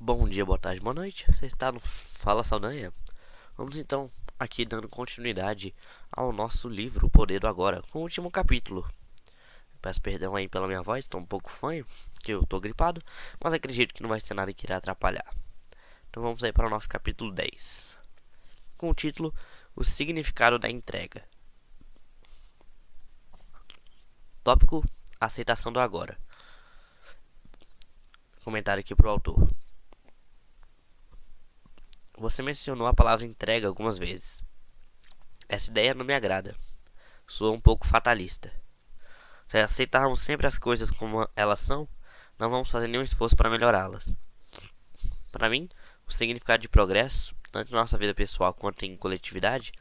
Bom dia, boa tarde, boa noite. Você está no Fala Saldanha? Vamos então aqui dando continuidade ao nosso livro O Poder do Agora, com o último capítulo. Peço perdão aí pela minha voz, estou um pouco fanho, que eu estou gripado, mas acredito que não vai ser nada que irá atrapalhar. Então vamos aí para o nosso capítulo 10, com o título O Significado da Entrega. Tópico: Aceitação do Agora. Comentário aqui para o autor. Você mencionou a palavra entrega algumas vezes. Essa ideia não me agrada. Soa um pouco fatalista. Se aceitarmos sempre as coisas como elas são, não vamos fazer nenhum esforço para melhorá-las. Para mim, o significado de progresso, tanto em nossa vida pessoal quanto em coletividade,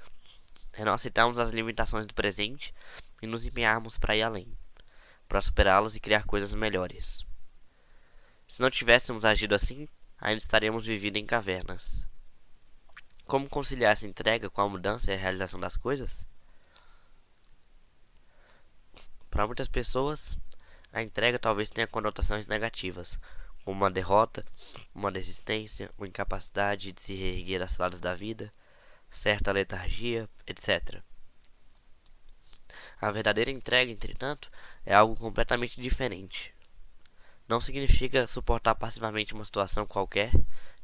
é não aceitarmos as limitações do presente e nos empenharmos para ir além, para superá-las e criar coisas melhores. Se não tivéssemos agido assim, ainda estaríamos vivendo em cavernas. Como conciliar essa entrega com a mudança e a realização das coisas? Para muitas pessoas, a entrega talvez tenha conotações negativas, como uma derrota, uma desistência, uma incapacidade de se reerguer das lados da vida, certa letargia, etc. A verdadeira entrega, entretanto, é algo completamente diferente. Não significa suportar passivamente uma situação qualquer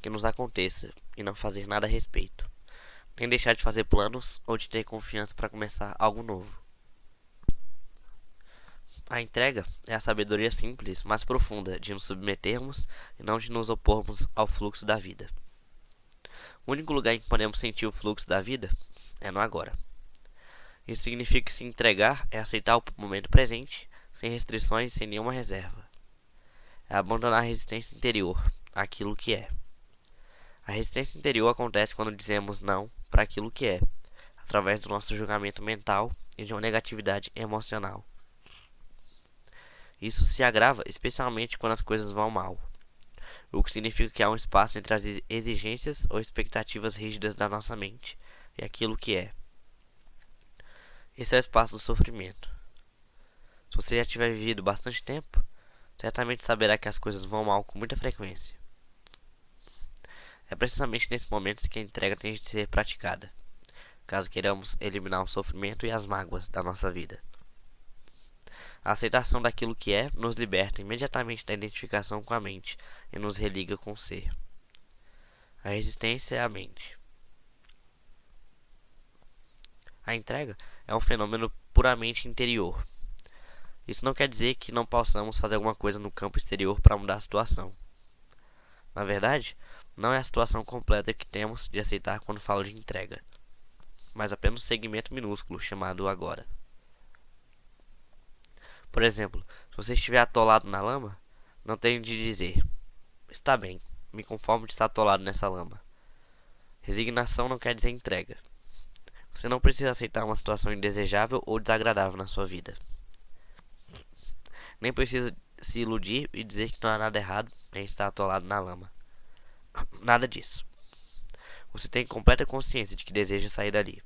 que nos aconteça e não fazer nada a respeito, nem deixar de fazer planos ou de ter confiança para começar algo novo. A entrega é a sabedoria simples, mas profunda, de nos submetermos e não de nos opormos ao fluxo da vida. O único lugar em que podemos sentir o fluxo da vida é no agora. Isso significa que se entregar é aceitar o momento presente, sem restrições e sem nenhuma reserva. É abandonar a resistência interior, aquilo que é. A resistência interior acontece quando dizemos não para aquilo que é, através do nosso julgamento mental e de uma negatividade emocional. Isso se agrava especialmente quando as coisas vão mal, o que significa que há um espaço entre as exigências ou expectativas rígidas da nossa mente e aquilo que é. Esse é o espaço do sofrimento. Se você já tiver vivido bastante tempo, certamente saberá que as coisas vão mal com muita frequência. É precisamente nesses momentos que a entrega tem de ser praticada, caso queiramos eliminar o sofrimento e as mágoas da nossa vida. A aceitação daquilo que é nos liberta imediatamente da identificação com a mente e nos religa com o ser. A resistência é a mente. A entrega é um fenômeno puramente interior. Isso não quer dizer que não possamos fazer alguma coisa no campo exterior para mudar a situação. Na verdade, não é a situação completa que temos de aceitar quando falo de entrega, mas apenas um segmento minúsculo chamado agora. Por exemplo, se você estiver atolado na lama, não tenho de dizer: está bem, me conformo de estar atolado nessa lama. Resignação não quer dizer entrega. Você não precisa aceitar uma situação indesejável ou desagradável na sua vida. Nem precisa se iludir e dizer que não há nada errado em estar atolado na lama. Nada disso. Você tem completa consciência de que deseja sair dali.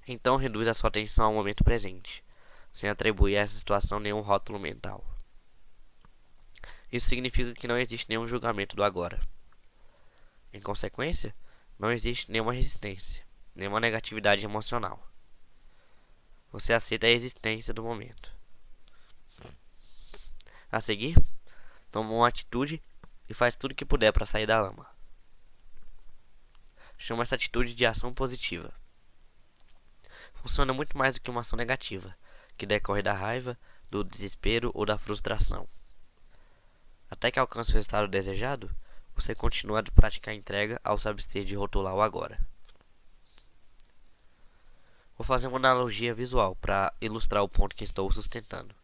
Então reduz a sua atenção ao momento presente, sem atribuir a essa situação nenhum rótulo mental. Isso significa que não existe nenhum julgamento do agora. Em consequência, não existe nenhuma resistência, nenhuma negatividade emocional. Você aceita a existência do momento. A seguir, toma uma atitude e faz tudo o que puder para sair da lama. Chama essa atitude de ação positiva. Funciona muito mais do que uma ação negativa, que decorre da raiva, do desespero ou da frustração. Até que alcance o resultado desejado, você continua a praticar a entrega ao se abster de rotular o agora. Vou fazer uma analogia visual para ilustrar o ponto que estou sustentando.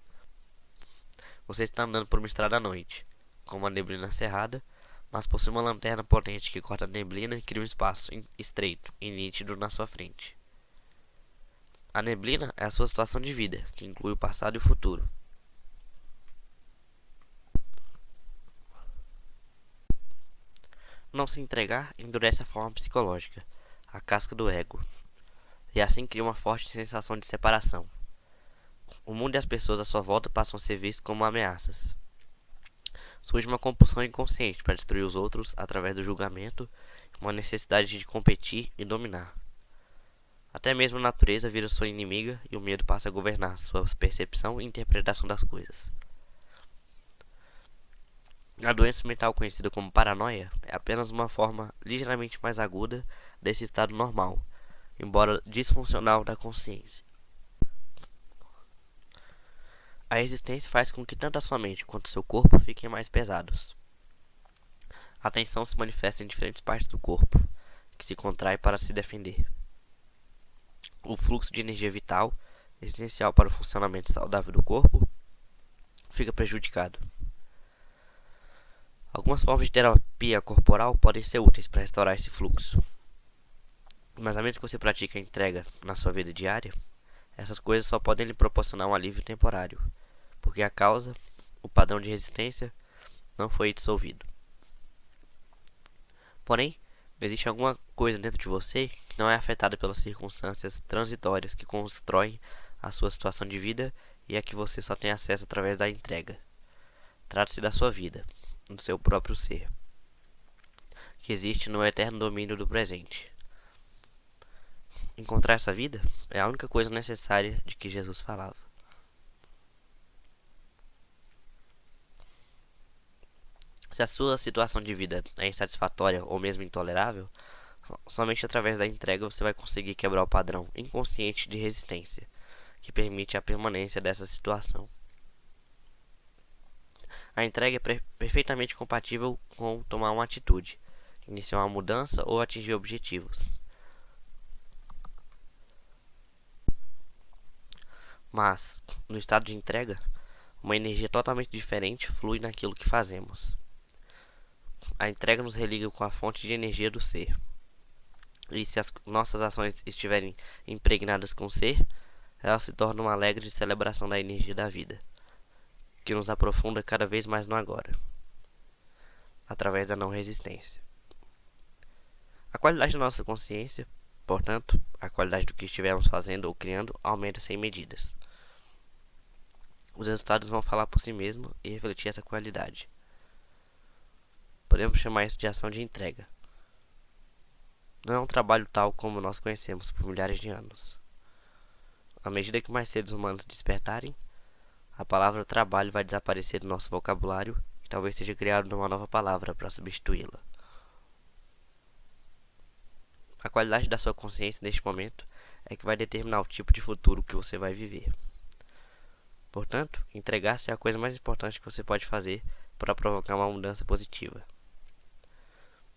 Você está andando por uma estrada à noite, com uma neblina cerrada, mas possui uma lanterna potente que corta a neblina e cria um espaço estreito e nítido na sua frente. A neblina é a sua situação de vida, que inclui o passado e o futuro. Não se entregar endurece a forma psicológica, a casca do ego, e assim cria uma forte sensação de separação. O mundo e as pessoas à sua volta passam a ser vistos como ameaças. Surge uma compulsão inconsciente para destruir os outros através do julgamento, uma necessidade de competir e dominar. Até mesmo a natureza vira sua inimiga e o medo passa a governar sua percepção e interpretação das coisas. A doença mental conhecida como paranoia é apenas uma forma ligeiramente mais aguda desse estado normal, embora disfuncional, da consciência. A existência faz com que tanto a sua mente quanto o seu corpo fiquem mais pesados. A tensão se manifesta em diferentes partes do corpo, que se contrai para se defender. O fluxo de energia vital, essencial para o funcionamento saudável do corpo, fica prejudicado. Algumas formas de terapia corporal podem ser úteis para restaurar esse fluxo. Mas a menos que você pratique a entrega na sua vida diária, essas coisas só podem lhe proporcionar um alívio temporário, porque a causa, o padrão de resistência, não foi dissolvido. Porém, existe alguma coisa dentro de você que não é afetada pelas circunstâncias transitórias que constroem a sua situação de vida e a que você só tem acesso através da entrega. Trata-se da sua vida, do seu próprio ser, que existe no eterno domínio do presente. Encontrar essa vida é a única coisa necessária de que Jesus falava. Se a sua situação de vida é insatisfatória ou mesmo intolerável, somente através da entrega você vai conseguir quebrar o padrão inconsciente de resistência, que permite a permanência dessa situação. A entrega é perfeitamente compatível com tomar uma atitude, iniciar uma mudança ou atingir objetivos. Mas, no estado de entrega, uma energia totalmente diferente flui naquilo que fazemos. A entrega nos religa com a fonte de energia do ser. E se as nossas ações estiverem impregnadas com o ser, elas se tornam uma alegre celebração da energia da vida, que nos aprofunda cada vez mais no agora, através da não resistência. A qualidade da nossa consciência, portanto, a qualidade do que estivermos fazendo ou criando, aumenta sem medidas. Os resultados vão falar por si mesmos e refletir essa qualidade. Podemos chamar isso de ação de entrega. Não é um trabalho tal como nós conhecemos por milhares de anos. À medida que mais seres humanos despertarem, a palavra trabalho vai desaparecer do nosso vocabulário e talvez seja criada uma nova palavra para substituí-la. A qualidade da sua consciência neste momento é que vai determinar o tipo de futuro que você vai viver. Portanto, entregar-se é a coisa mais importante que você pode fazer para provocar uma mudança positiva.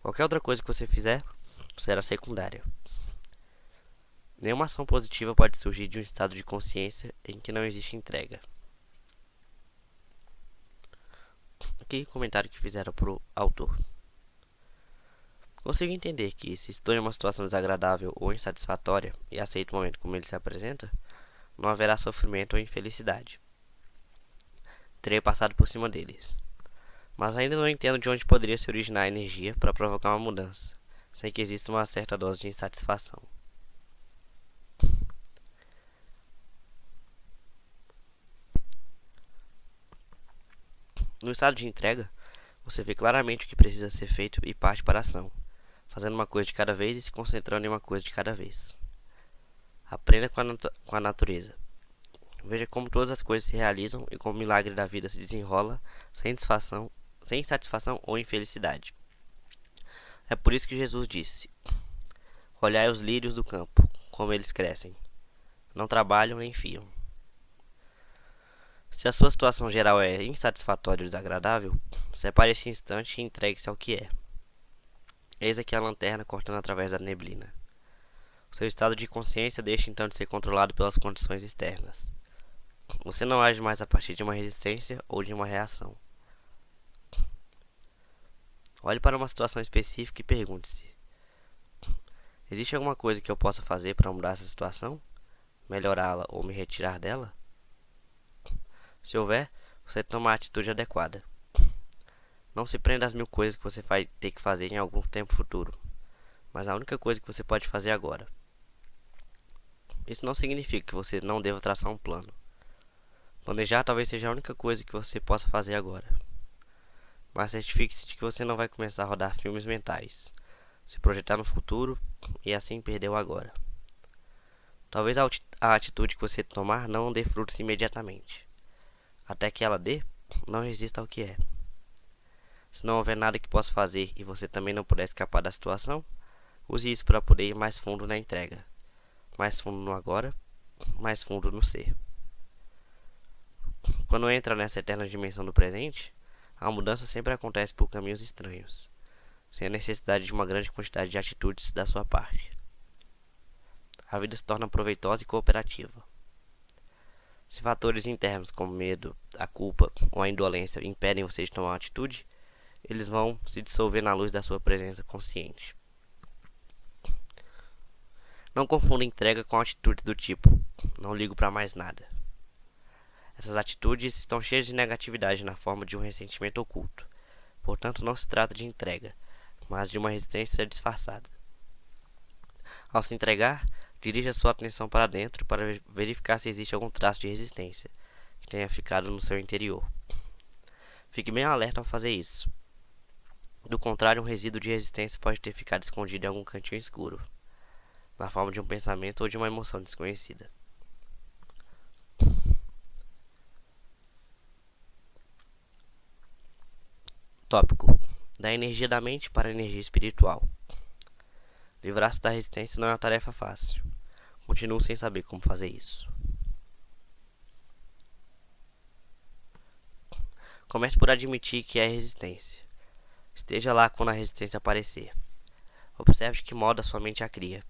Qualquer outra coisa que você fizer será secundária. Nenhuma ação positiva pode surgir de um estado de consciência em que não existe entrega. Aqui o comentário que fizeram para o autor. Consigo entender que, se estou em uma situação desagradável ou insatisfatória e aceito o momento como ele se apresenta, não haverá sofrimento ou infelicidade. Terei passado por cima deles. Mas ainda não entendo de onde poderia se originar a energia para provocar uma mudança, sem que exista uma certa dose de insatisfação. No estado de entrega, você vê claramente o que precisa ser feito e parte para a ação, fazendo uma coisa de cada vez e se concentrando em uma coisa de cada vez. Aprenda com a natureza. Veja como todas as coisas se realizam e como o milagre da vida se desenrola sem insatisfação ou infelicidade. É por isso que Jesus disse: olhai os lírios do campo, como eles crescem. Não trabalham nem fiam. Se a sua situação geral é insatisfatória ou desagradável, separe esse instante e entregue-se ao que é. Eis aqui a lanterna cortando através da neblina. O seu estado de consciência deixa então de ser controlado pelas condições externas. Você não age mais a partir de uma resistência ou de uma reação. Olhe para uma situação específica e pergunte-se: existe alguma coisa que eu possa fazer para mudar essa situação? Melhorá-la ou me retirar dela? Se houver, você toma a atitude adequada. Não se prenda às 1000 coisas que você vai ter que fazer em algum tempo futuro, mas a única coisa que você pode fazer agora. Isso não significa que você não deva traçar um plano. Planejar talvez seja a única coisa que você possa fazer agora. mas certifique-se de que você não vai começar a rodar filmes mentais, se projetar no futuro e assim perder o agora. Talvez a atitude que você tomar não dê frutos imediatamente. Até que ela dê, não resista ao que é. Se não houver nada que possa fazer e você também não puder escapar da situação, use isso para poder ir mais fundo na entrega, mais fundo no agora, mais fundo no ser. Quando entra nessa eterna dimensão do presente, a mudança sempre acontece por caminhos estranhos, sem a necessidade de uma grande quantidade de atitudes da sua parte. A vida se torna proveitosa e cooperativa. Se fatores internos como medo, a culpa ou a indolência impedem você de tomar uma atitude, eles vão se dissolver na luz da sua presença consciente. Não confunda entrega com atitudes do tipo, não ligo para mais nada. Essas atitudes estão cheias de negatividade na forma de um ressentimento oculto. Portanto, não se trata de entrega, mas de uma resistência disfarçada. Ao se entregar, dirija sua atenção para dentro para verificar se existe algum traço de resistência que tenha ficado no seu interior. Fique bem alerta ao fazer isso. Do contrário, um resíduo de resistência pode ter ficado escondido em algum cantinho escuro, na forma de um pensamento ou de uma emoção desconhecida. Tópico: da energia da mente para a energia espiritual. Livrar-se da resistência não é uma tarefa fácil. Continuo sem saber como fazer isso. Comece por admitir que é resistência. Esteja lá quando a resistência aparecer. Observe de que modo a sua mente a cria.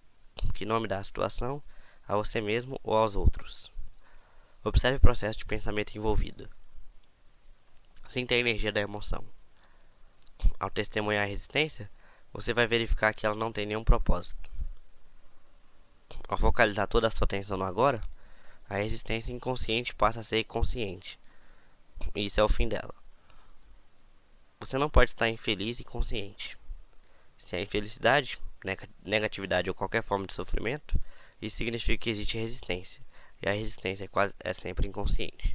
Que nome dá à situação, a você mesmo ou aos outros. Observe o processo de pensamento envolvido. Sinta a energia da emoção. Ao testemunhar a resistência, você vai verificar que ela não tem nenhum propósito. Ao focalizar toda a sua atenção no agora, a resistência inconsciente passa a ser consciente. E isso é o fim dela. Você não pode estar infeliz e consciente. Se há infelicidade, negatividade ou qualquer forma de sofrimento, isso significa que existe resistência. E a resistência é sempre inconsciente.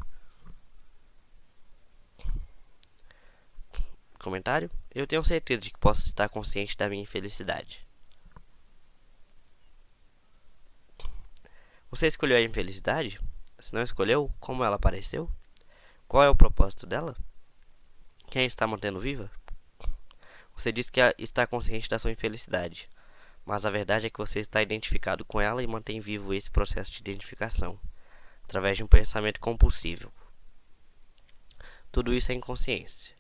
Comentário: eu tenho certeza de que posso estar consciente da minha infelicidade. Você escolheu a infelicidade? Se não escolheu, como ela apareceu? Qual é o propósito dela? Quem a está mantendo viva? Você diz que está consciente da sua infelicidade, mas a verdade é que você está identificado com ela e mantém vivo esse processo de identificação, através de um pensamento compulsivo. Tudo isso é inconsciência.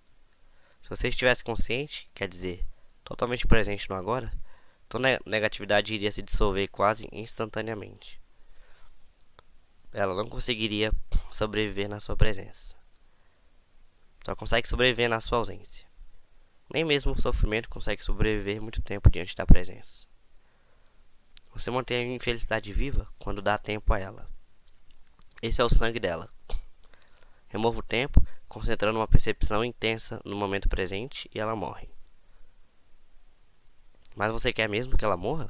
Se você estivesse consciente, quer dizer, totalmente presente no agora, toda negatividade iria se dissolver quase instantaneamente. Ela não conseguiria sobreviver na sua presença. Só consegue sobreviver na sua ausência. Nem mesmo o sofrimento consegue sobreviver muito tempo diante da presença. Você mantém a infelicidade viva quando dá tempo a ela. Esse é o sangue dela. Remova o tempo, concentrando uma percepção intensa no momento presente, e ela morre. Mas você quer mesmo que ela morra?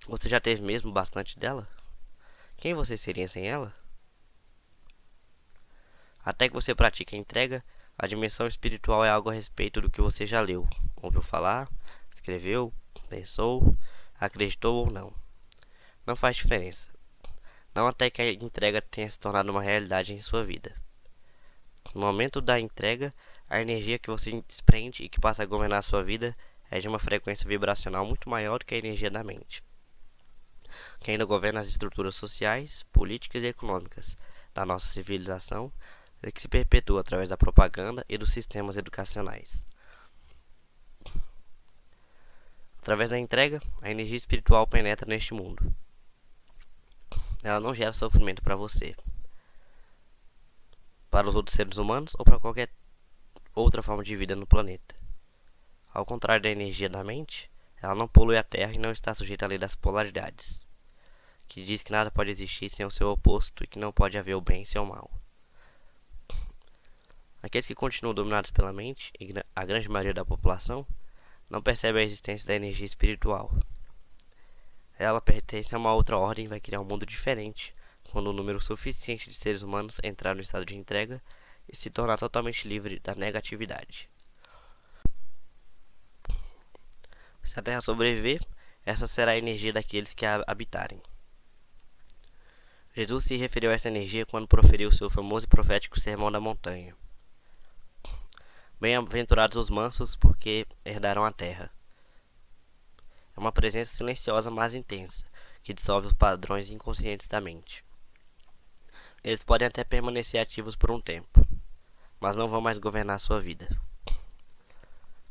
Você já teve mesmo bastante dela? Quem você seria sem ela? Até que você pratique a entrega, a dimensão espiritual é algo a respeito do que você já leu, ouviu falar, escreveu, pensou, acreditou ou não. Não faz diferença. Não até que a entrega tenha se tornado uma realidade em sua vida. No momento da entrega, a energia que você desprende e que passa a governar a sua vida é de uma frequência vibracional muito maior do que a energia da mente, que ainda governa as estruturas sociais, políticas e econômicas da nossa civilização e que se perpetua através da propaganda e dos sistemas educacionais. Através da entrega, a energia espiritual penetra neste mundo. Ela não gera sofrimento para você, para os outros seres humanos ou para qualquer outra forma de vida no planeta. Ao contrário da energia da mente, ela não polui a Terra e não está sujeita à lei das polaridades, que diz que nada pode existir sem o seu oposto e que não pode haver o bem sem o mal. Aqueles que continuam dominados pela mente, e a grande maioria da população, não percebe a existência da energia espiritual. Ela pertence a uma outra ordem e vai criar um mundo diferente quando um número suficiente de seres humanos entrar no estado de entrega e se tornar totalmente livre da negatividade. Se a Terra sobreviver, essa será a energia daqueles que a habitarem. Jesus se referiu a essa energia quando proferiu seu famoso e profético Sermão da Montanha. Bem-aventurados os mansos, porque herdarão a terra. É uma presença silenciosa, mas intensa, que dissolve os padrões inconscientes da mente. Eles podem até permanecer ativos por um tempo, mas não vão mais governar sua vida.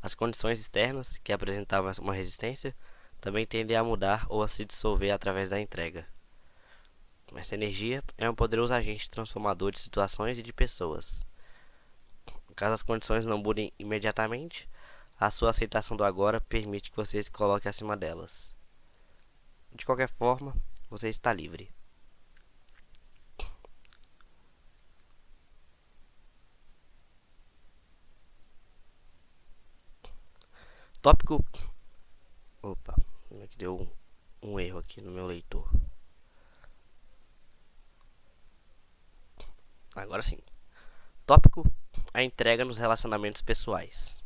As condições externas, que apresentavam uma resistência, também tendem a mudar ou a se dissolver através da entrega. Essa energia é um poderoso agente transformador de situações e de pessoas. Caso as condições não mudem imediatamente, a sua aceitação do agora permite que você se coloque acima delas. De qualquer forma, você está livre. Tópico. Opa, que deu um erro aqui no meu leitor. Agora sim. Tópico: a entrega nos relacionamentos pessoais.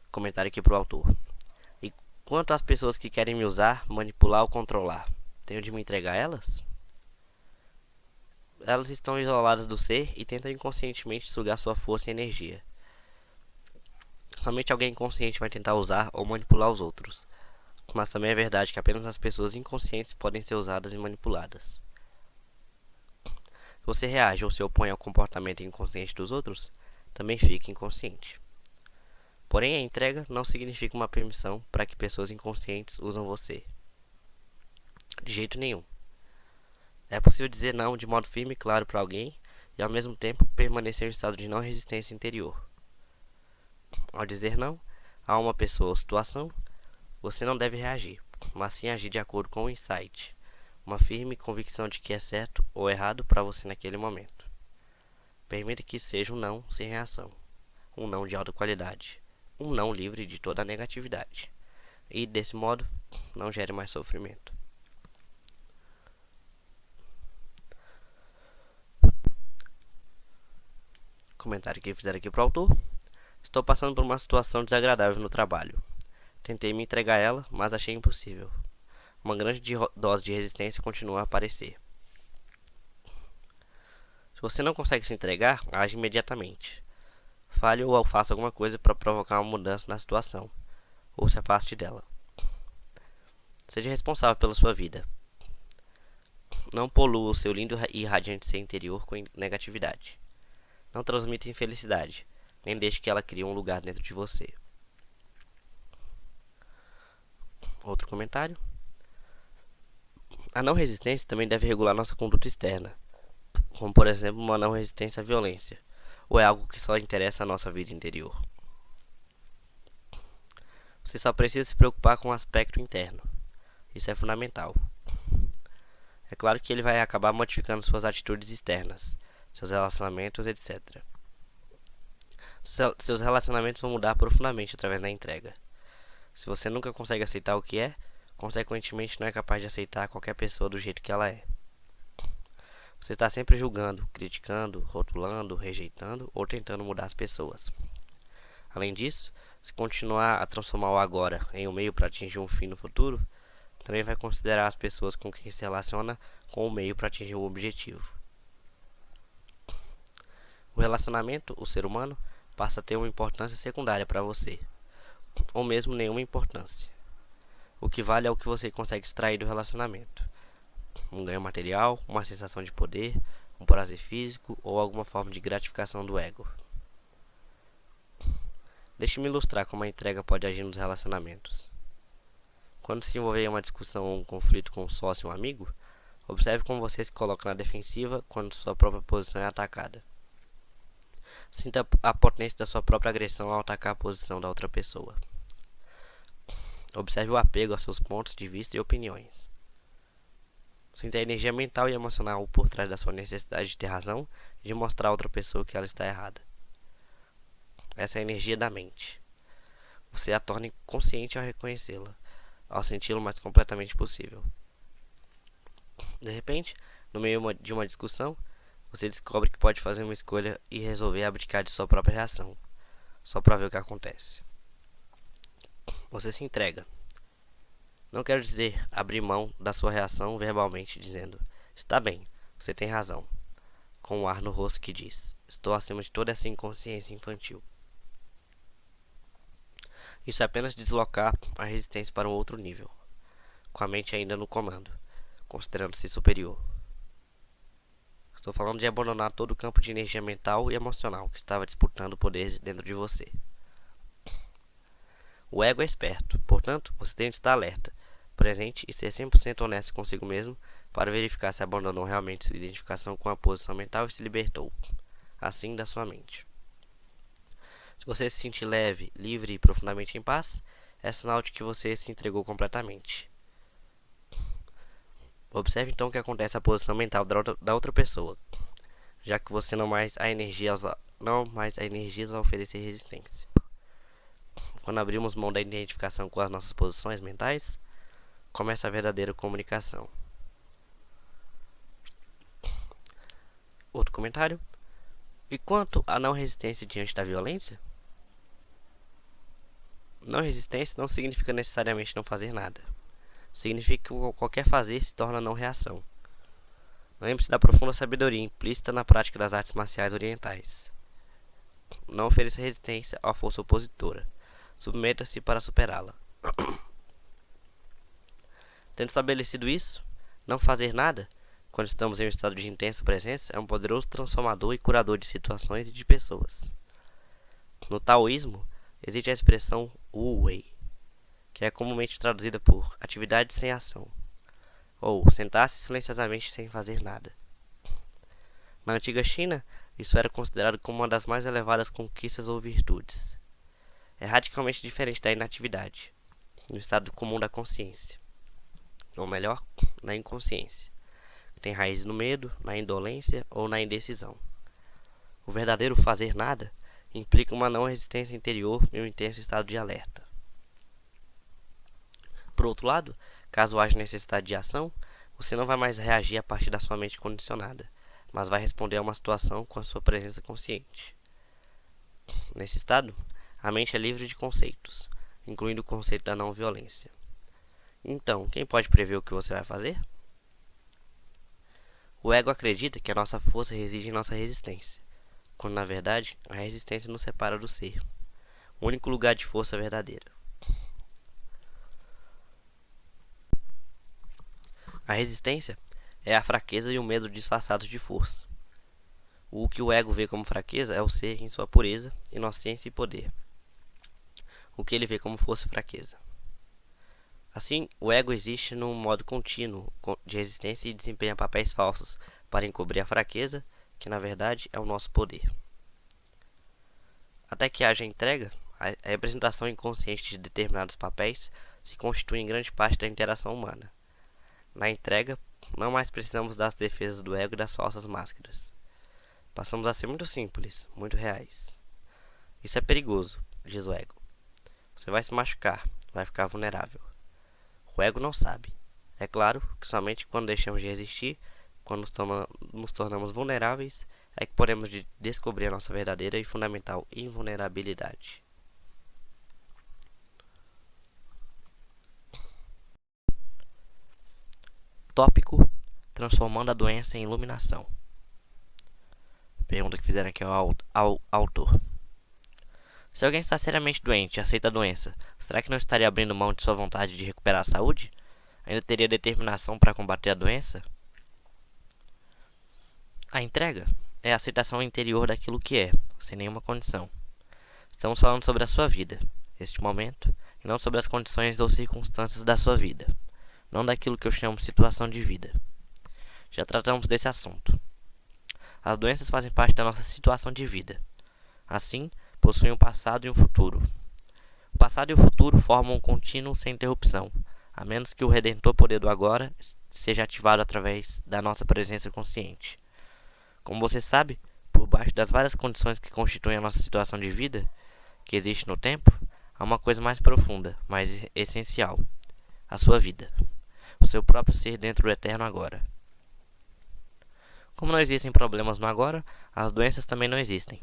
Comentário aqui pro autor. E quanto às pessoas que querem me usar, manipular ou controlar, tenho de me entregar a elas? Elas estão isoladas do ser e tentam inconscientemente sugar sua força e energia. Somente alguém inconsciente vai tentar usar ou manipular os outros. Mas também é verdade que apenas as pessoas inconscientes podem ser usadas e manipuladas. Se você reage ou se opõe ao comportamento inconsciente dos outros, também fica inconsciente. Porém, a entrega não significa uma permissão para que pessoas inconscientes usam você. De jeito nenhum. É possível dizer não de modo firme e claro para alguém e ao mesmo tempo permanecer em um estado de não resistência interior. Ao dizer não a uma pessoa ou situação, você não deve reagir, mas sim agir de acordo com o insight, uma firme convicção de que é certo ou errado para você naquele momento. Permita que seja um não sem reação, um não de alta qualidade, um não livre de toda a negatividade, e desse modo não gere mais sofrimento. Comentário que fizeram aqui para o autor. Estou passando por uma situação desagradável no trabalho. Tentei me entregar a ela, mas achei impossível. Uma grande dose de resistência continua a aparecer. Se você não consegue se entregar, age imediatamente. Fale ou faça alguma coisa para provocar uma mudança na situação, ou se afaste dela. Seja responsável pela sua vida. Não polua o seu lindo e radiante ser interior com negatividade. Não transmita infelicidade, nem deixe que ela crie um lugar dentro de você. Outro comentário. A não resistência também deve regular nossa conduta externa, como por exemplo uma não resistência à violência, ou é algo que só interessa a nossa vida interior. Você só precisa se preocupar com o aspecto interno. Isso é fundamental. É claro que ele vai acabar modificando suas atitudes externas, seus relacionamentos, etc. Seus relacionamentos vão mudar profundamente através da entrega. Se você nunca consegue aceitar o que é, consequentemente não é capaz de aceitar qualquer pessoa do jeito que ela é. Você está sempre julgando, criticando, rotulando, rejeitando ou tentando mudar as pessoas. Além disso, se continuar a transformar o agora em um meio para atingir um fim no futuro, também vai considerar as pessoas com quem se relaciona como um meio para atingir um objetivo. O relacionamento, o ser humano, passa a ter uma importância secundária para você, ou mesmo nenhuma importância. O que vale é o que você consegue extrair do relacionamento. Um ganho material, uma sensação de poder, um prazer físico ou alguma forma de gratificação do ego. Deixe-me ilustrar como a entrega pode agir nos relacionamentos. Quando se envolver em uma discussão ou um conflito com um sócio ou um amigo, observe como você se coloca na defensiva quando sua própria posição é atacada. Sinta a potência da sua própria agressão ao atacar a posição da outra pessoa. Observe o apego a seus pontos de vista e opiniões. Sinta a energia mental e emocional por trás da sua necessidade de ter razão e de mostrar a outra pessoa que ela está errada. Essa é a energia da mente. Você a torna consciente ao reconhecê-la, ao senti-la o mais completamente possível. De repente, no meio de uma discussão, você descobre que pode fazer uma escolha e resolver abdicar de sua própria reação, só para ver o que acontece. Você se entrega. Não quero dizer abrir mão da sua reação verbalmente, dizendo: está bem, você tem razão, com um ar no rosto que diz: estou acima de toda essa inconsciência infantil. Isso é apenas deslocar a resistência para um outro nível, com a mente ainda no comando, considerando-se superior. Estou falando de abandonar todo o campo de energia mental e emocional que estava disputando o poder dentro de você. O ego é esperto, portanto, você tem de estar alerta, presente e ser 100% honesto consigo mesmo para verificar se abandonou realmente sua identificação com a posição mental e se libertou, assim, da sua mente. Se você se sentir leve, livre e profundamente em paz, é sinal de que você se entregou completamente. Observe então o que acontece à posição mental da outra pessoa, já que você não mais há energias a oferecer resistência. Quando abrimos mão da identificação com as nossas posições mentais, começa a verdadeira comunicação. Outro comentário. E quanto à não resistência diante da violência? Não resistência não significa necessariamente não fazer nada. Significa que qualquer fazer se torna não reação. Lembre-se da profunda sabedoria implícita na prática das artes marciais orientais. Não ofereça resistência à força opositora. Submeta-se para superá-la. Tendo estabelecido isso, não fazer nada, quando estamos em um estado de intensa presença, é um poderoso transformador e curador de situações e de pessoas. No taoísmo, existe a expressão Wu Wei, que é comumente traduzida por atividade sem ação, ou sentar-se silenciosamente sem fazer nada. Na antiga China, isso era considerado como uma das mais elevadas conquistas ou virtudes. É radicalmente diferente da inatividade, no estado comum da consciência, ou melhor, na inconsciência, que tem raízes no medo, na indolência ou na indecisão. O verdadeiro fazer nada implica uma não resistência interior e um intenso estado de alerta. Por outro lado, caso haja necessidade de ação, você não vai mais reagir a partir da sua mente condicionada, mas vai responder a uma situação com a sua presença consciente. Nesse estado, a mente é livre de conceitos, incluindo o conceito da não violência. Então, quem pode prever o que você vai fazer? O ego acredita que a nossa força reside em nossa resistência, quando na verdade a resistência nos separa do ser, o único lugar de força verdadeira. A resistência é a fraqueza e o medo disfarçados de força. O que o ego vê como fraqueza é o ser em sua pureza, inocência e poder. O que ele vê como força e fraqueza. Assim, o ego existe num modo contínuo de resistência e desempenha papéis falsos para encobrir a fraqueza, que na verdade é o nosso poder. Até que haja entrega, a representação inconsciente de determinados papéis se constitui em grande parte da interação humana. Na entrega, não mais precisamos das defesas do ego e das falsas máscaras. Passamos a ser muito simples, muito reais. Isso é perigoso, diz o ego. Você vai se machucar, vai ficar vulnerável. O ego não sabe. É claro que somente quando deixamos de resistir, quando nos tornamos vulneráveis, é que podemos descobrir a nossa verdadeira e fundamental invulnerabilidade. Tópico: transformando a doença em iluminação. Pergunta que fizeram aqui ao autor. Se alguém está seriamente doente e aceita a doença, será que não estaria abrindo mão de sua vontade de recuperar a saúde? Ainda teria determinação para combater a doença? A entrega é a aceitação interior daquilo que é, sem nenhuma condição. Estamos falando sobre a sua vida, este momento, e não sobre as condições ou circunstâncias da sua vida, não daquilo que eu chamo de situação de vida. Já tratamos desse assunto. As doenças fazem parte da nossa situação de vida. Assim, possuem um passado e um futuro. O passado e o futuro formam um contínuo sem interrupção, a menos que o redentor poder do agora seja ativado através da nossa presença consciente. Como você sabe, por baixo das várias condições que constituem a nossa situação de vida, que existe no tempo, há uma coisa mais profunda, mais essencial: a sua vida, o seu próprio ser dentro do eterno agora. Como não existem problemas no agora, as doenças também não existem.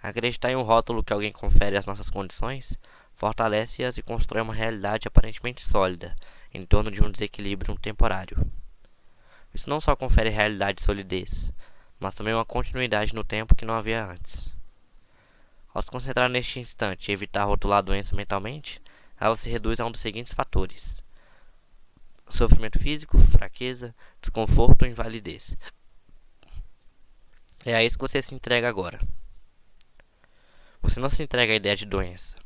Acreditar em um rótulo que alguém confere às nossas condições fortalece-as e constrói uma realidade aparentemente sólida em torno de um desequilíbrio temporário. Isso não só confere realidade e solidez, mas também uma continuidade no tempo que não havia antes. Ao se concentrar neste instante e evitar rotular a doença mentalmente, ela se reduz a um dos seguintes fatores: sofrimento físico, fraqueza, desconforto ou invalidez. É a isso que você se entrega agora. Você não se entrega à ideia de doença.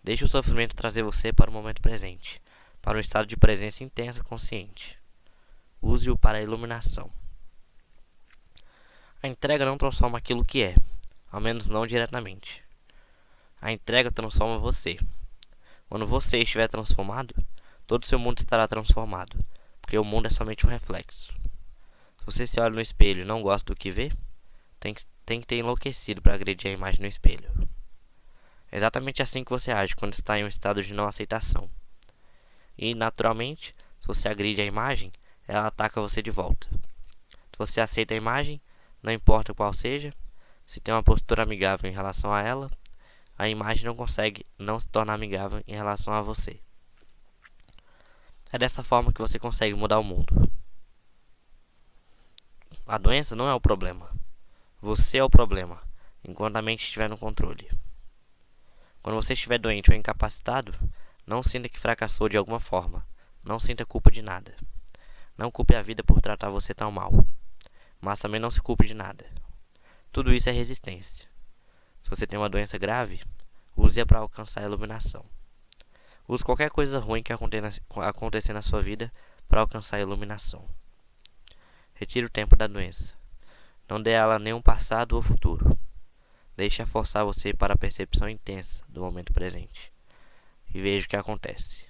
Deixe o sofrimento trazer você para o momento presente, para um estado de presença intensa consciente. Use-o para a iluminação. A entrega não transforma aquilo que é, ao menos não diretamente. A entrega transforma você. Quando você estiver transformado, todo o seu mundo estará transformado, porque o mundo é somente um reflexo. Se você se olha no espelho e não gosta do que vê, tem que ter enlouquecido para agredir a imagem no espelho. É exatamente assim que você age quando está em um estado de não aceitação. E, naturalmente, se você agride a imagem, ela ataca você de volta. Se você aceita a imagem, não importa qual seja, se tem uma postura amigável em relação a ela, a imagem não consegue não se tornar amigável em relação a você. É dessa forma que você consegue mudar o mundo. A doença não é o problema. Você é o problema, enquanto a mente estiver no controle. Quando você estiver doente ou incapacitado, não sinta que fracassou de alguma forma. Não sinta culpa de nada. Não culpe a vida por tratar você tão mal. Mas também não se culpe de nada. Tudo isso é resistência. Se você tem uma doença grave, use-a para alcançar a iluminação. Use qualquer coisa ruim que acontecer na sua vida para alcançar a iluminação. Retire o tempo da doença. Não dê a ela nenhum passado ou futuro. Deixe-a forçar você para a percepção intensa do momento presente. E veja o que acontece.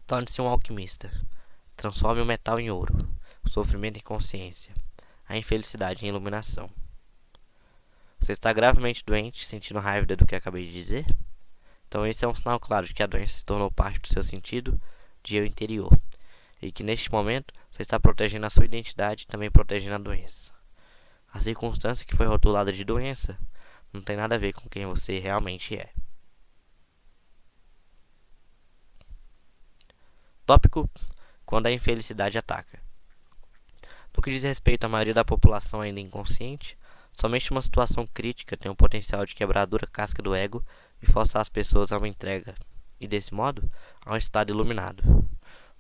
Torne-se um alquimista. Transforme o metal em ouro, o sofrimento em consciência, a infelicidade em iluminação. Você está gravemente doente, sentindo raiva do que acabei de dizer? Então esse é um sinal claro de que a doença se tornou parte do seu sentido de eu interior, e que neste momento você está protegendo a sua identidade e também protegendo a doença. A circunstância que foi rotulada de doença não tem nada a ver com quem você realmente é. Tópico: quando a infelicidade ataca. No que diz respeito à maioria da população ainda inconsciente, somente uma situação crítica tem o potencial de quebrar a dura casca do ego e forçar as pessoas a uma entrega, e desse modo, a um estado iluminado.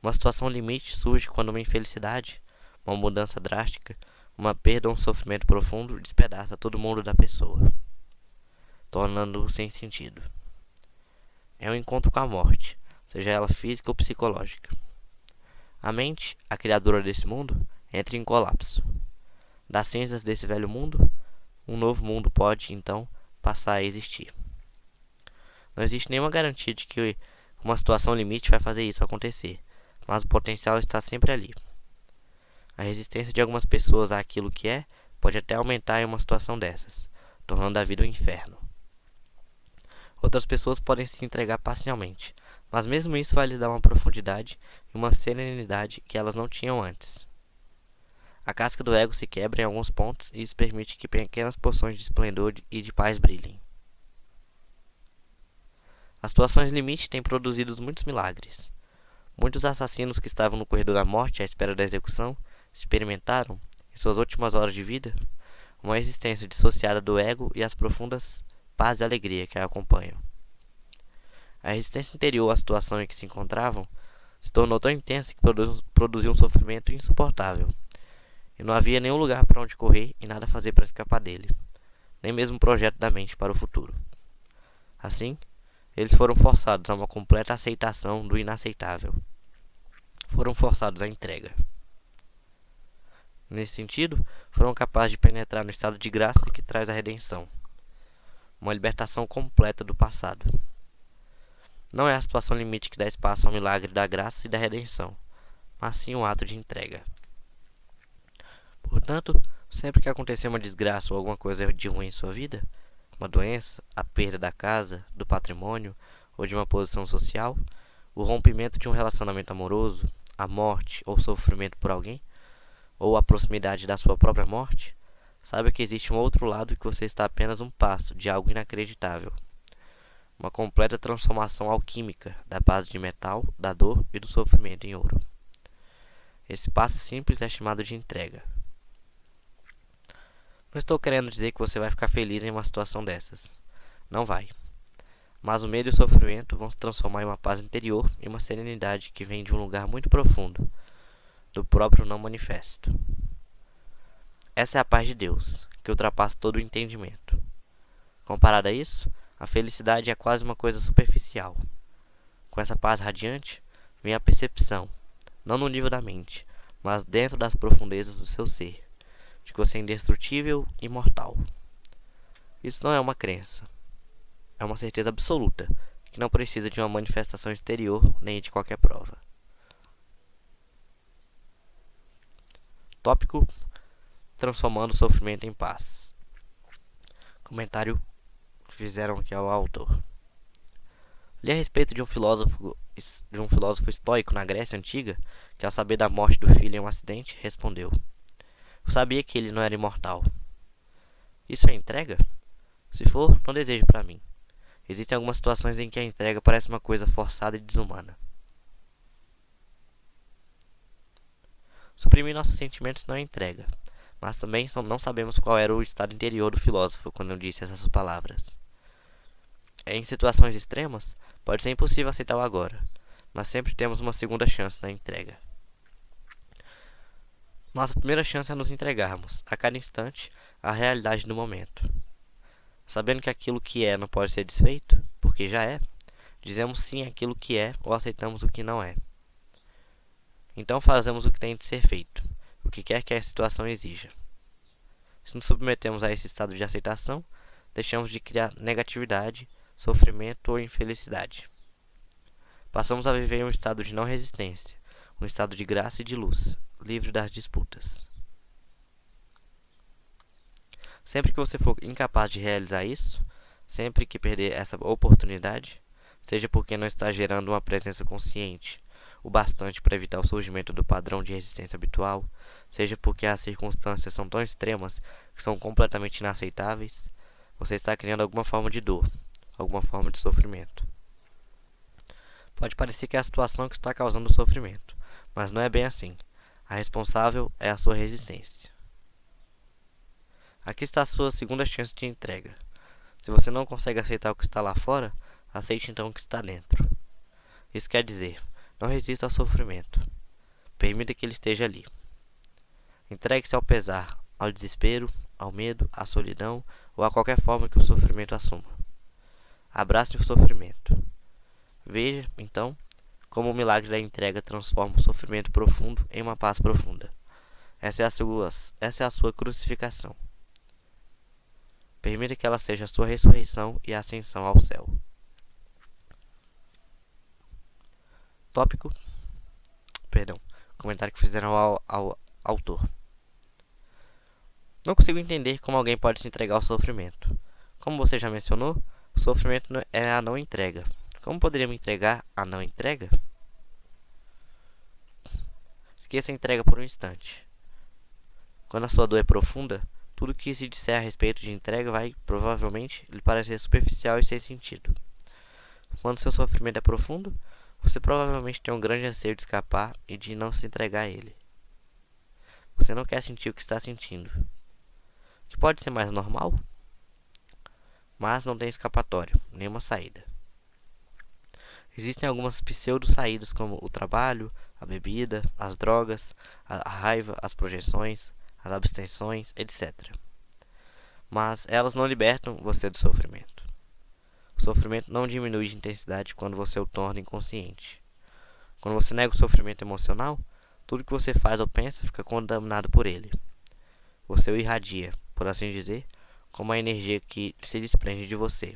Uma situação limite surge quando uma infelicidade, uma mudança drástica, uma perda ou um sofrimento profundo despedaça todo mundo da pessoa, tornando-o sem sentido. É um encontro com a morte, seja ela física ou psicológica. A mente, a criadora desse mundo, entra em colapso. Das cinzas desse velho mundo, um novo mundo pode, então, passar a existir. Não existe nenhuma garantia de que uma situação limite vai fazer isso acontecer, mas o potencial está sempre ali. A resistência de algumas pessoas àquilo que é pode até aumentar em uma situação dessas, tornando a vida um inferno. Outras pessoas podem se entregar parcialmente, mas mesmo isso vai lhes dar uma profundidade e uma serenidade que elas não tinham antes. A casca do ego se quebra em alguns pontos e isso permite que pequenas porções de esplendor e de paz brilhem. As situações limite têm produzido muitos milagres. Muitos assassinos que estavam no corredor da morte à espera da execução experimentaram, em suas últimas horas de vida, uma existência dissociada do ego e as profundas paz e alegria que a acompanham. A resistência interior à situação em que se encontravam se tornou tão intensa que produziu um sofrimento insuportável, e não havia nenhum lugar para onde correr e nada fazer para escapar dele, nem mesmo um projeto da mente para o futuro. Assim, eles foram forçados a uma completa aceitação do inaceitável. Foram forçados à entrega. Nesse sentido, foram capazes de penetrar no estado de graça que traz a redenção, uma libertação completa do passado. Não é a situação limite que dá espaço ao milagre da graça e da redenção, mas sim um ato de entrega. Portanto, sempre que acontecer uma desgraça ou alguma coisa de ruim em sua vida, uma doença, a perda da casa, do patrimônio ou de uma posição social, o rompimento de um relacionamento amoroso, a morte ou sofrimento por alguém, ou a proximidade da sua própria morte, saiba que existe um outro lado e que você está apenas um passo de algo inacreditável. uma completa transformação alquímica da base de metal, da dor e do sofrimento em ouro. Esse passo simples é chamado de entrega. Não estou querendo dizer que você vai ficar feliz em uma situação dessas. Não vai. Mas o medo e o sofrimento vão se transformar em uma paz interior e uma serenidade que vem de um lugar muito profundo, do próprio não manifesto. Essa é a paz de Deus, que ultrapassa todo o entendimento. Comparado a isso, a felicidade é quase uma coisa superficial. Com essa paz radiante, vem a percepção, não no nível da mente, mas dentro das profundezas do seu ser, de que você é indestrutível e imortal. Isso não é uma crença. É uma certeza absoluta, que não precisa de uma manifestação exterior nem de qualquer prova. Tópico: transformando o sofrimento em paz. Comentário que fizeram aqui ao autor. Li a respeito de um filósofo estoico na Grécia Antiga, que ao saber da morte do filho em um acidente, respondeu: eu sabia que ele não era imortal. Isso é entrega? Se for, não desejo para mim. Existem algumas situações em que a entrega parece uma coisa forçada e desumana. Suprimir nossos sentimentos não é entrega, mas também não sabemos qual era o estado interior do filósofo quando eu disse essas palavras. Em situações extremas, pode ser impossível aceitá-lo agora, mas sempre temos uma segunda chance na entrega. Nossa primeira chance é nos entregarmos, a cada instante, à realidade do momento. Sabendo que aquilo que é não pode ser desfeito, porque já é, dizemos sim àquilo que é ou aceitamos o que não é. Então fazemos o que tem de ser feito, o que quer que a situação exija. Se nos submetemos a esse estado de aceitação, deixamos de criar negatividade, sofrimento ou infelicidade. Passamos a viver em um estado de não resistência, um estado de graça e de luz, livre das disputas. Sempre que você for incapaz de realizar isso, sempre que perder essa oportunidade, seja porque não está gerando uma presença consciente o bastante para evitar o surgimento do padrão de resistência habitual, seja porque as circunstâncias são tão extremas que são completamente inaceitáveis, você está criando alguma forma de dor, alguma forma de sofrimento. Pode parecer que é a situação que está causando o sofrimento, mas não é bem assim. A responsável é a sua resistência. Aqui está a sua segunda chance de entrega. Se você não consegue aceitar o que está lá fora, aceite então o que está dentro. Isso quer dizer, não resista ao sofrimento. Permita que ele esteja ali. Entregue-se ao pesar, ao desespero, ao medo, à solidão ou a qualquer forma que o sofrimento assuma. Abrace o sofrimento. Veja, então, como o milagre da entrega transforma o sofrimento profundo em uma paz profunda. Essa é a sua crucificação. Permita que ela seja a sua ressurreição e a ascensão ao céu. Comentário que fizeram ao autor. Não consigo entender como alguém pode se entregar ao sofrimento. Como você já mencionou, o sofrimento é a não entrega. Como poderia me entregar a não entrega? Esqueça a entrega por um instante. Quando a sua dor é profunda, tudo que se disser a respeito de entrega vai, provavelmente, lhe parecer superficial e sem sentido. Quando seu sofrimento é profundo, você provavelmente tem um grande anseio de escapar e de não se entregar a ele. Você não quer sentir o que está sentindo. Que pode ser mais normal, mas não tem escapatório, nenhuma saída. Existem algumas pseudo-saídas como o trabalho, a bebida, as drogas, a raiva, as projeções, as abstenções, etc. Mas elas não libertam você do sofrimento. O sofrimento não diminui de intensidade quando você o torna inconsciente. Quando você nega o sofrimento emocional, tudo que você faz ou pensa fica contaminado por ele. Você o irradia, por assim dizer, como a energia que se desprende de você,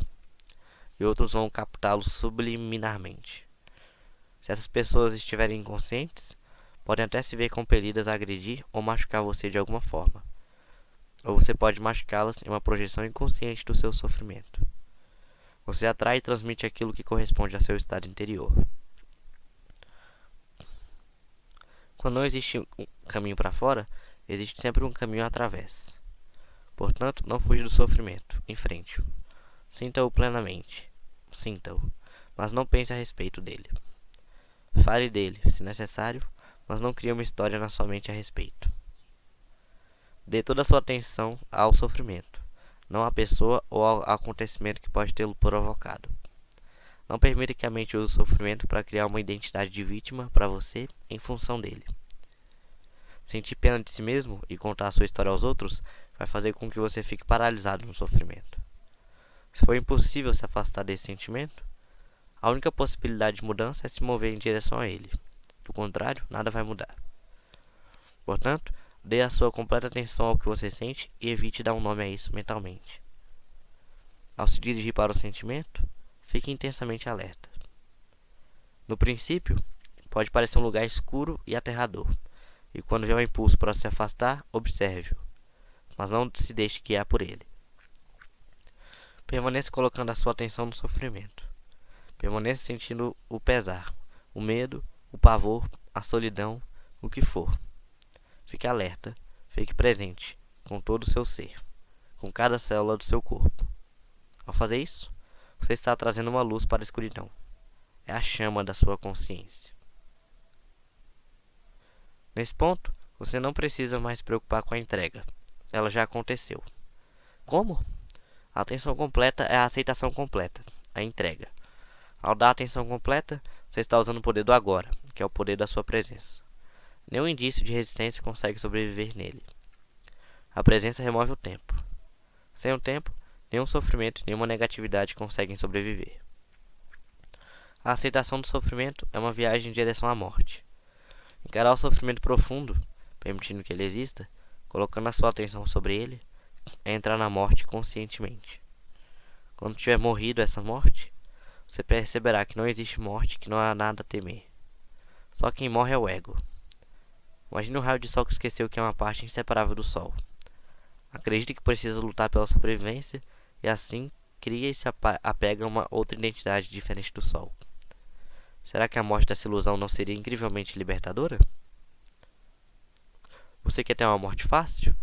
e outros vão captá-lo subliminarmente. Se essas pessoas estiverem inconscientes, podem até se ver compelidas a agredir ou machucar você de alguma forma. Ou você pode machucá-las em uma projeção inconsciente do seu sofrimento. Você atrai e transmite aquilo que corresponde a seu estado interior. Quando não existe um caminho para fora, existe sempre um caminho através. Portanto, não fuja do sofrimento, enfrente-o. Sinta-o plenamente. sinta-o, mas não pense a respeito dele. Fale dele, se necessário, mas não crie uma história na sua mente a respeito. Dê toda a sua atenção ao sofrimento, não à pessoa ou ao acontecimento que pode tê-lo provocado. Não permita que a mente use o sofrimento para criar uma identidade de vítima para você em função dele. Sentir pena de si mesmo e contar a sua história aos outros vai fazer com que você fique paralisado no sofrimento. Se for impossível se afastar desse sentimento, a única possibilidade de mudança é se mover em direção a ele. Do contrário, nada vai mudar. Portanto, dê a sua completa atenção ao que você sente e evite dar um nome a isso mentalmente. Ao se dirigir para o sentimento, fique intensamente alerta. No princípio, pode parecer um lugar escuro e aterrador, e quando vier um impulso para se afastar, observe-o, mas não se deixe guiar por ele. Permaneça colocando a sua atenção no sofrimento. Permaneça sentindo o pesar, o medo, o pavor, a solidão, o que for. Fique alerta, fique presente, com todo o seu ser, com cada célula do seu corpo. Ao fazer isso, você está trazendo uma luz para a escuridão. É a chama da sua consciência. Nesse ponto, você não precisa mais se preocupar com a entrega. Ela já aconteceu. Como? A atenção completa é a aceitação completa, a entrega. Ao dar a atenção completa, você está usando o poder do agora, que é o poder da sua presença. Nenhum indício de resistência consegue sobreviver nele. A presença remove o tempo. Sem o tempo, nenhum sofrimento e nenhuma negatividade conseguem sobreviver. A aceitação do sofrimento é uma viagem em direção à morte. Encarar o sofrimento profundo, permitindo que ele exista, colocando a sua atenção sobre ele, é entrar na morte conscientemente. Quando tiver morrido essa morte, você perceberá que não existe morte, que não há nada a temer. Só quem morre é o ego. Imagine um raio de sol que esqueceu que é uma parte inseparável do sol. Acredita que precisa lutar pela sobrevivência e assim cria e se apega a uma outra identidade diferente do sol. Será que a morte dessa ilusão não seria incrivelmente libertadora? Você quer ter uma morte fácil?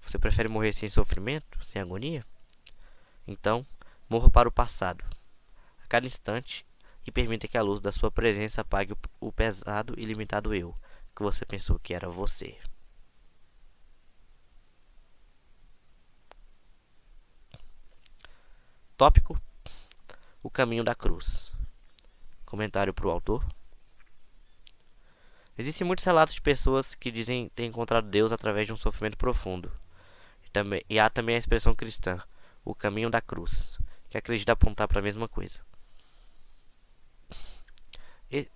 Você prefere morrer sem sofrimento, sem agonia? Então, morra para o passado, a cada instante, e permita que a luz da sua presença apague o pesado e limitado eu, que você pensou que era você. Tópico: o caminho da cruz. Comentário para o autor. Existem muitos relatos de pessoas que dizem ter encontrado Deus através de um sofrimento profundo. E há também a expressão cristã, o caminho da cruz, que acredita apontar para a mesma coisa.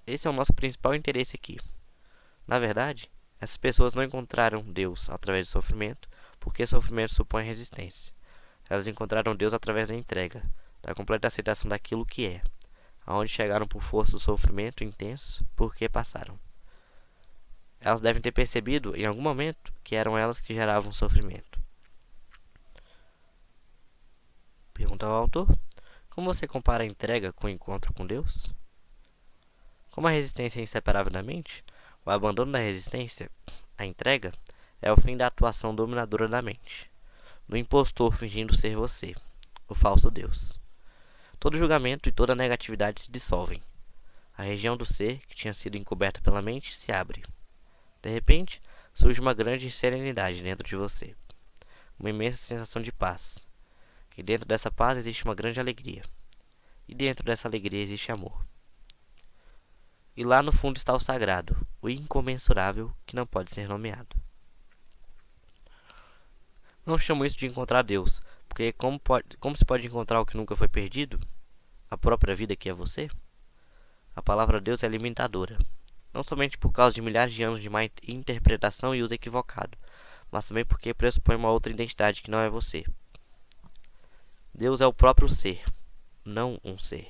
Esse é o nosso principal interesse aqui. Na verdade, essas pessoas não encontraram Deus através do sofrimento, porque sofrimento supõe resistência. Elas encontraram Deus através da entrega, da completa aceitação daquilo que é, aonde chegaram por força do sofrimento intenso, porque passaram. Elas devem ter percebido, em algum momento, que eram elas que geravam o sofrimento. Pergunta ao autor: como você compara a entrega com o encontro com Deus? Como a resistência é inseparável da mente, o abandono da resistência, a entrega, é o fim da atuação dominadora da mente, do impostor fingindo ser você, o falso Deus. Todo julgamento e toda negatividade se dissolvem. A região do ser, que tinha sido encoberta pela mente, se abre. De repente, surge uma grande serenidade dentro de você, uma imensa sensação de paz. E dentro dessa paz existe uma grande alegria. E dentro dessa alegria existe amor. E lá no fundo está o sagrado, o incomensurável que não pode ser nomeado. Não chamo isso de encontrar Deus, porque como se pode encontrar o que nunca foi perdido? A própria vida que é você? A palavra Deus é limitadora, não somente por causa de milhares de anos de má interpretação e uso equivocado, mas também porque pressupõe uma outra identidade que não é você. Deus é o próprio ser, não um ser.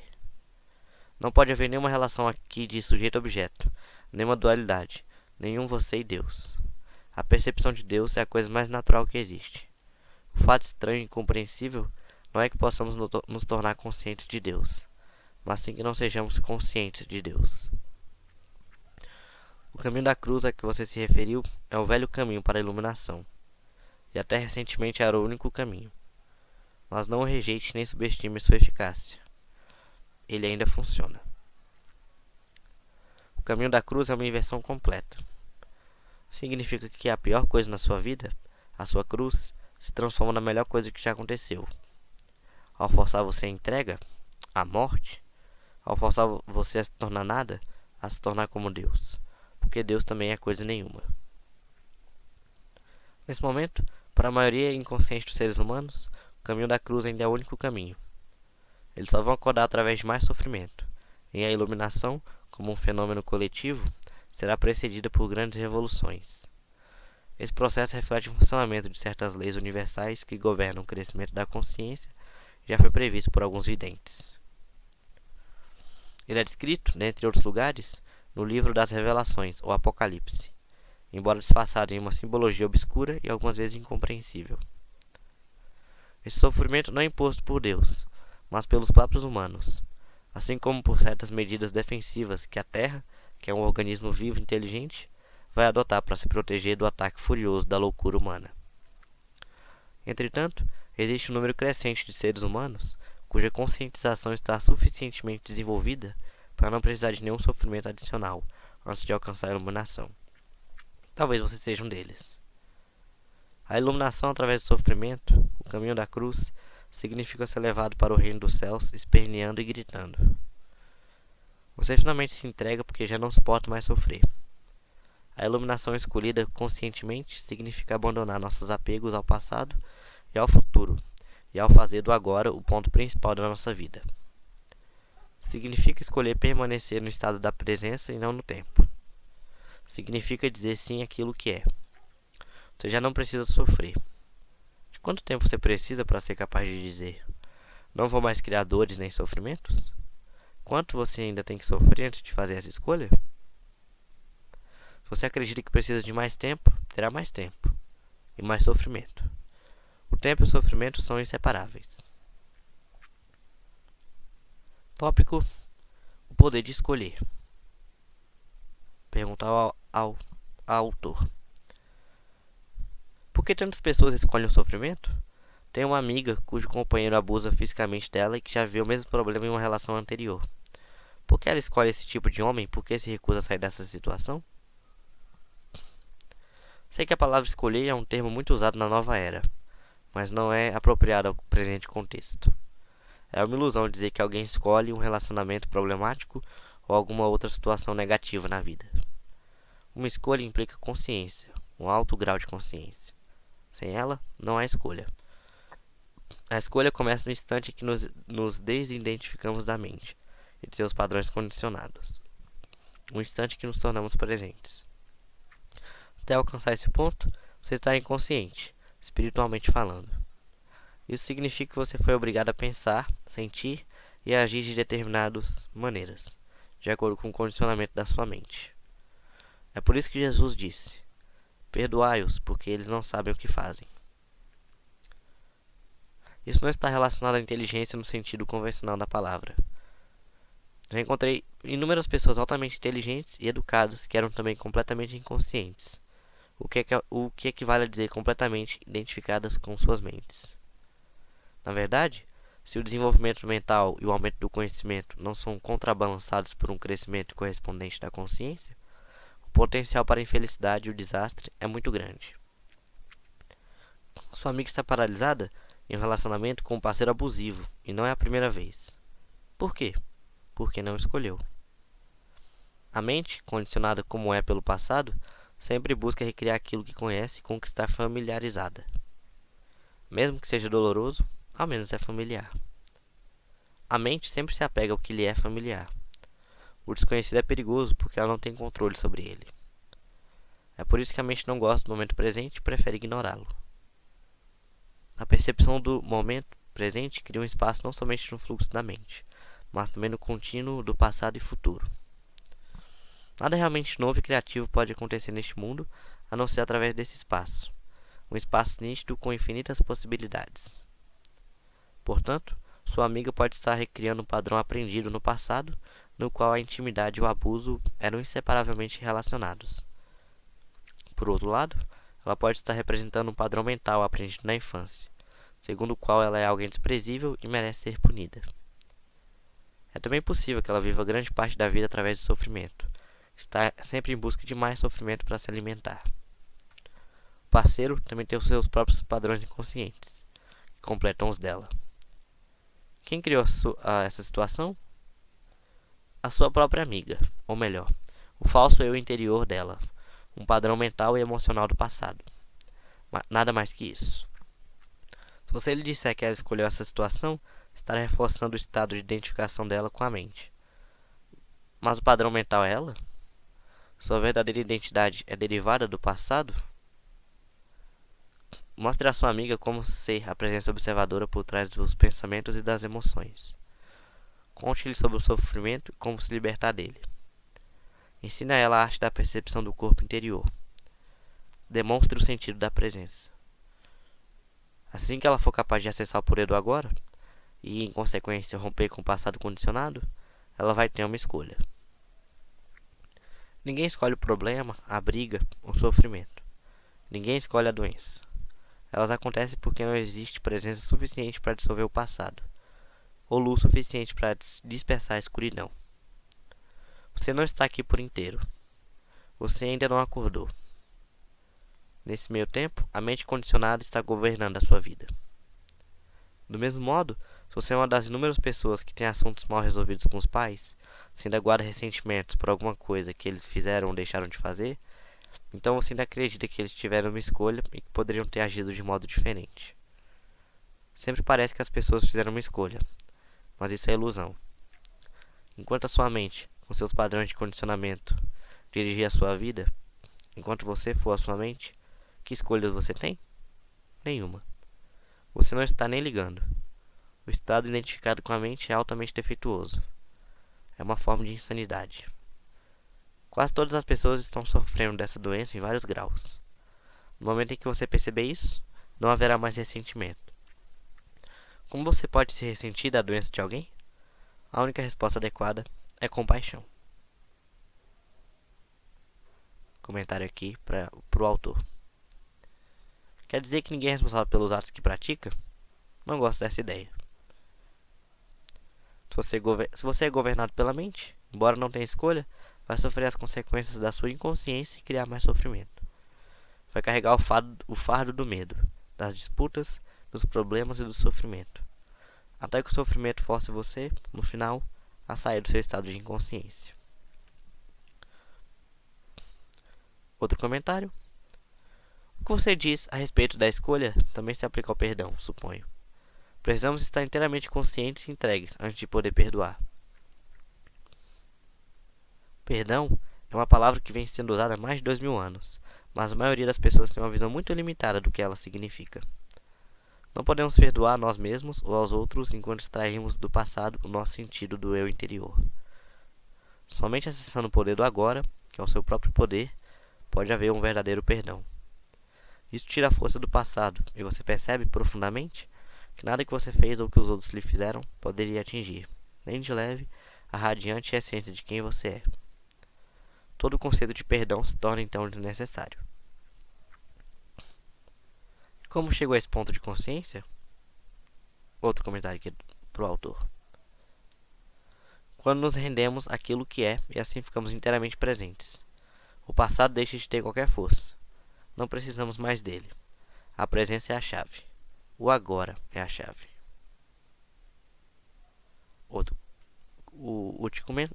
Não pode haver nenhuma relação aqui de sujeito-objeto, nenhuma dualidade, nenhum você e Deus. A percepção de Deus é a coisa mais natural que existe. O fato estranho e incompreensível não é que possamos nos tornar conscientes de Deus, mas sim que não sejamos conscientes de Deus. O caminho da cruz a que você se referiu é o velho caminho para a iluminação, e até recentemente era o único caminho. Mas não o rejeite nem subestime sua eficácia. ele ainda funciona. O caminho da cruz é uma inversão completa. Significa que a pior coisa na sua vida, a sua cruz, se transforma na melhor coisa que já aconteceu. Ao forçar você à entrega, à morte, ao forçar você a se tornar nada, a se tornar como Deus, porque Deus também é coisa nenhuma. Nesse momento, para a maioria inconsciente dos seres humanos, o caminho da cruz ainda é o único caminho. Eles só vão acordar através de mais sofrimento, e a iluminação, como um fenômeno coletivo, será precedida por grandes revoluções. Esse processo reflete o funcionamento de certas leis universais que governam o crescimento da consciência e já foi previsto por alguns videntes. Ele é descrito, dentre outros lugares, no livro das Revelações, ou Apocalipse, embora disfarçado em uma simbologia obscura e algumas vezes incompreensível. Esse sofrimento não é imposto por Deus, mas pelos próprios humanos, assim como por certas medidas defensivas que a Terra, que é um organismo vivo e inteligente, vai adotar para se proteger do ataque furioso da loucura humana. Entretanto, existe um número crescente de seres humanos cuja conscientização está suficientemente desenvolvida para não precisar de nenhum sofrimento adicional antes de alcançar a iluminação. Talvez você seja um deles. A iluminação através do sofrimento, o caminho da cruz, significa ser levado para o reino dos céus, esperneando e gritando. Você finalmente se entrega porque já não suporta mais sofrer. A iluminação escolhida conscientemente significa abandonar nossos apegos ao passado e ao futuro, e ao fazer do agora o ponto principal da nossa vida. Significa escolher permanecer no estado da presença e não no tempo. Significa dizer sim àquilo que é. Você já não precisa sofrer. De quanto tempo você precisa para ser capaz de dizer: não vou mais criar dores nem sofrimentos? Quanto você ainda tem que sofrer antes de fazer essa escolha? Se você acredita que precisa de mais tempo, terá mais tempo e mais sofrimento. O tempo e o sofrimento são inseparáveis. Tópico: o poder de escolher. Pergunta ao autor: por que tantas pessoas escolhem o sofrimento? Tem uma amiga cujo companheiro abusa fisicamente dela e que já viu o mesmo problema em uma relação anterior. Por que ela escolhe esse tipo de homem? Por que se recusa a sair dessa situação? Sei que a palavra escolher é um termo muito usado na nova era, mas não é apropriado ao presente contexto. É uma ilusão dizer que alguém escolhe um relacionamento problemático ou alguma outra situação negativa na vida. Uma escolha implica consciência, um alto grau de consciência. Sem ela, não há escolha. A escolha começa no instante em que nos desidentificamos da mente e de seus padrões condicionados. Um instante em que nos tornamos presentes. Até alcançar esse ponto, você está inconsciente, espiritualmente falando. Isso significa que você foi obrigado a pensar, sentir e agir de determinadas maneiras, de acordo com o condicionamento da sua mente. É por isso que Jesus disse: perdoai-os, porque eles não sabem o que fazem. Isso não está relacionado à inteligência no sentido convencional da palavra. Já encontrei inúmeras pessoas altamente inteligentes e educadas que eram também completamente inconscientes, o que equivale a dizer completamente identificadas com suas mentes. Na verdade, se o desenvolvimento mental e o aumento do conhecimento não são contrabalançados por um crescimento correspondente da consciência, o potencial para a infelicidade e o desastre é muito grande. Sua amiga está paralisada em um relacionamento com um parceiro abusivo, e não é a primeira vez. Por quê? Porque não escolheu. A mente, condicionada como é pelo passado, sempre busca recriar aquilo que conhece e com que está familiarizada. Mesmo que seja doloroso, ao menos é familiar. A mente sempre se apega ao que lhe é familiar. O desconhecido é perigoso porque ela não tem controle sobre ele. É por isso que a mente não gosta do momento presente e prefere ignorá-lo. A percepção do momento presente cria um espaço não somente no fluxo da mente, mas também no contínuo do passado e futuro. Nada realmente novo e criativo pode acontecer neste mundo, a não ser através desse espaço. Um espaço nítido com infinitas possibilidades. Portanto, sua amiga pode estar recriando um padrão aprendido no passado, no qual a intimidade e o abuso eram inseparavelmente relacionados. Por outro lado, ela pode estar representando um padrão mental aprendido na infância, segundo o qual ela é alguém desprezível e merece ser punida. É também possível que ela viva grande parte da vida através do sofrimento. Está sempre em busca de mais sofrimento para se alimentar. O parceiro também tem os seus próprios padrões inconscientes, que completam os dela. Quem criou essa situação? A sua própria amiga, ou melhor, o falso eu interior dela, um padrão mental e emocional do passado. Nada mais que isso. Se você lhe disser que ela escolheu essa situação, estará reforçando o estado de identificação dela com a mente. Mas o padrão mental é ela? Sua verdadeira identidade é derivada do passado? Mostre a sua amiga como ser a presença observadora por trás dos pensamentos e das emoções. Conte-lhe sobre o sofrimento e como se libertar dele. Ensine a ela a arte da percepção do corpo interior. Demonstre o sentido da presença. Assim que ela for capaz de acessar o poder do agora, e em consequência romper com o passado condicionado, ela vai ter uma escolha. Ninguém escolhe o problema, a briga, o sofrimento. Ninguém escolhe a doença. Elas acontecem porque não existe presença suficiente para dissolver o passado, ou luz suficiente para dispersar a escuridão. Você não está aqui por inteiro. Você ainda não acordou. Nesse meio tempo, a mente condicionada está governando a sua vida. Do mesmo modo, se você é uma das inúmeras pessoas que tem assuntos mal resolvidos com os pais, se ainda guarda ressentimentos por alguma coisa que eles fizeram ou deixaram de fazer, então você ainda acredita que eles tiveram uma escolha e que poderiam ter agido de modo diferente. Sempre parece que as pessoas fizeram uma escolha, mas isso é ilusão. Enquanto a sua mente, com seus padrões de condicionamento, dirigir a sua vida, enquanto você for a sua mente, que escolhas você tem? Nenhuma. Você não está nem ligando. O estado identificado com a mente é altamente defeituoso. É uma forma de insanidade. Quase todas as pessoas estão sofrendo dessa doença em vários graus. No momento em que você perceber isso, não haverá mais ressentimento. Como você pode se ressentir da doença de alguém? A única resposta adequada é compaixão. Comentário aqui para o autor. Quer dizer que ninguém é responsável pelos atos que pratica? Não gosto dessa ideia. Se você é governado pela mente, embora não tenha escolha, vai sofrer as consequências da sua inconsciência e criar mais sofrimento. Vai carregar o fardo do medo, das disputas, dos problemas e do sofrimento. Até que o sofrimento force você, no final, a sair do seu estado de inconsciência. Outro comentário. O que você diz a respeito da escolha também se aplica ao perdão, suponho. Precisamos estar inteiramente conscientes e entregues antes de poder perdoar. Perdão é uma palavra que vem sendo usada há mais de 2000 anos, mas a maioria das pessoas tem uma visão muito limitada do que ela significa. Não podemos perdoar a nós mesmos ou aos outros enquanto extraímos do passado o nosso sentido do eu interior. Somente acessando o poder do agora, que é o seu próprio poder, pode haver um verdadeiro perdão. Isso tira a força do passado e você percebe profundamente que nada que você fez ou que os outros lhe fizeram poderia atingir, nem de leve, a radiante essência de quem você é. Todo o conceito de perdão se torna então desnecessário. Como chegou a esse ponto de consciência? Outro comentário aqui para o autor. Quando nos rendemos àquilo que é e assim ficamos inteiramente presentes. O passado deixa de ter qualquer força. Não precisamos mais dele. A presença é a chave. O agora é a chave. O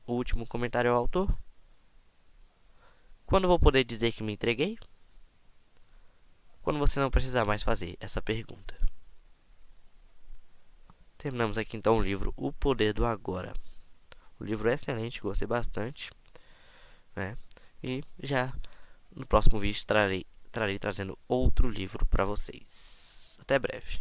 último comentário ao autor. Quando vou poder dizer que me entreguei? Quando você não precisar mais fazer essa pergunta. Terminamos aqui então o livro O Poder do Agora. O livro é excelente, gostei bastante, né? E já no próximo vídeo trarei trazendo outro livro para vocês. Até breve.